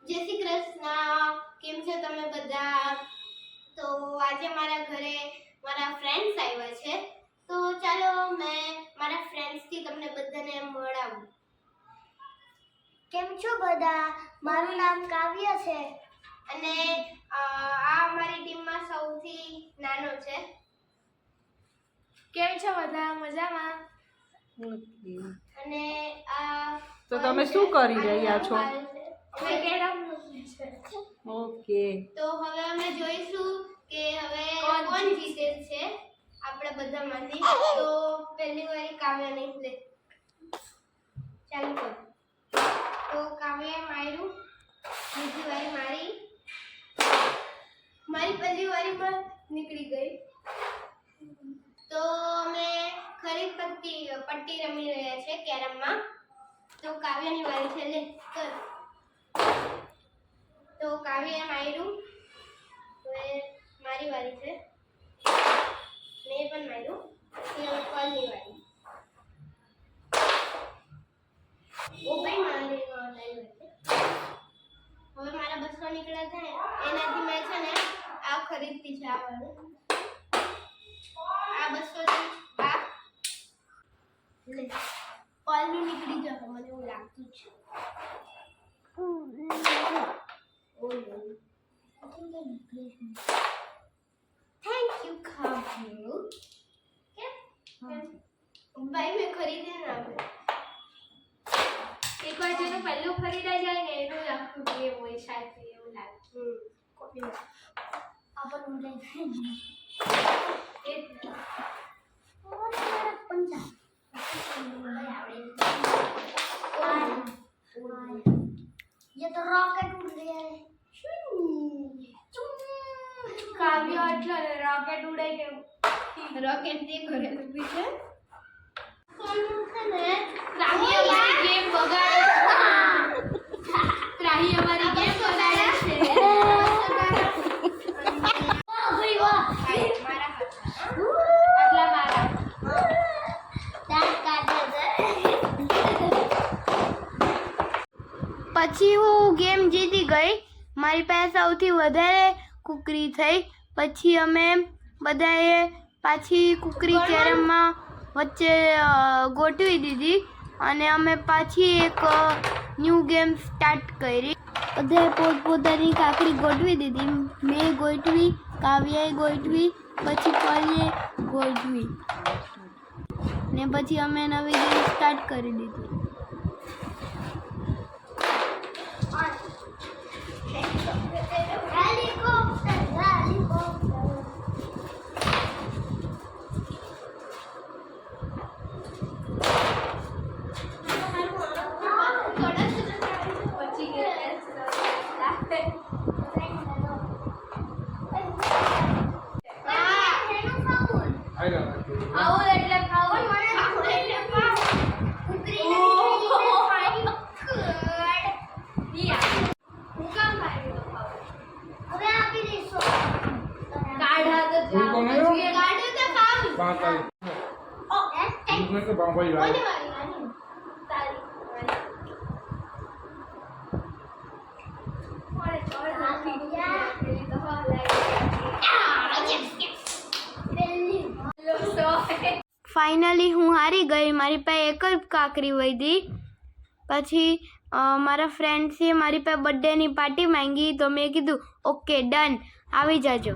જય શ્રી કૃષ્ણ. કેમ છો તમે બધા? તો આજે મારા ઘરે મારા ફ્રેન્ડ્સ આવ્યા છે, તો ચાલો મેં મારા ફ્રેન્ડ્સ થી તમને બધાને મળાવું. કેમ છો બધા? મારું નામ કાવ્ય છે અને આ અમારી ટીમમાં સૌથી નાનો છે. કેમ છો બધા? મજામાં? અને આ તો તમે શું કરી રહ્યા છો? ઓકે, તો હવે અમે જોઈશું કે હવે કોણ જીતે છે આપણે બધામાંથી. તો પહેલી વારી કાવ્યાને લે ચાલુ કર. તો કાવ્યાએ માર્યું, બીજી વારી મારી પહેલી વારીમાં નીકળી ગઈ. તો અમે ખરી પટ્ટી રમી રહ્યા છે કેરમમાં. તો કાવ્યાની વારી છે, લે કર. તો કાવ્યાએ માર્યું, હવે મારી વારી છે, મેં પણ માર્યું. પછી હવે કોલની વારી. ઓ ભાઈ મારી વારી છે. હવે મારા 200 નીકળ્યા થાય એનાથી મેં છે ને આ ખરીદતી છે. આ વાળું આ 200 થી આ લે કોલની નીકળી જશે મને એવું લાગતું છે. થેન્ક યુ કાવ્યુ. ભાઈ મેં ખરીદી ના એક વાર જેનું પહેલું ખરીદાઈ જાય ને એનું આખું ગેમ હોય સાથે એવું લાગે. કોપી આપણને એ ये तो रॉकेट उड़ रहा है. કાવ્ય એટલે રોકેટ ઉડે કે રોકેટ તે કરેલું બી છે. ત્રાહી અમારી ગેમ બગાડે છે. ત્રાહી અમારી ગેમ બગાડે છે. મારા આટલા મારા પછી હું ગેમ જીતી ગઈ. મારી પાસે સૌથી વધારે કુકરી થઈ. પછી અમે બધાએ પાછી કુકરી કેરમમાં વચ્ચે ગોઠવી દીધી અને અમે પાછી એક ન્યૂ ગેમ સ્ટાર્ટ કરી. બધાએ પોતપોતાની કાકડી ગોઠવી દીધી. મેં ગોઠવી, કાવ્યાએ ગોઠવી, પછી કોલીએ ગોઠવી ને પછી અમે નવી ગેમ સ્ટાર્ટ કરી દીધી. આવું એટલે ખાવું મને ખાવું એટલે ખાવું કુકરીને હું કામ માર્યું ખાવું હવે આપી દઈશું. કાઢા તો જાવ કાઢો તો ખાવું પાંચ તારીખ ઓ दूसरे के बाबाई કોની भाई વારી નાની તારી વારી ઓરે ચોર નાખી પેલી તો હા લાગી. ફાઇનલી હું હારી ગઈ. મારી પાસે એક જ કાકરી વધી. પછી મારા ફ્રેન્ડ્સે મારી પાસે બર્થડેની પાર્ટી માંગી તો મેં કીધું ઓકે ડન, આવી જાજો.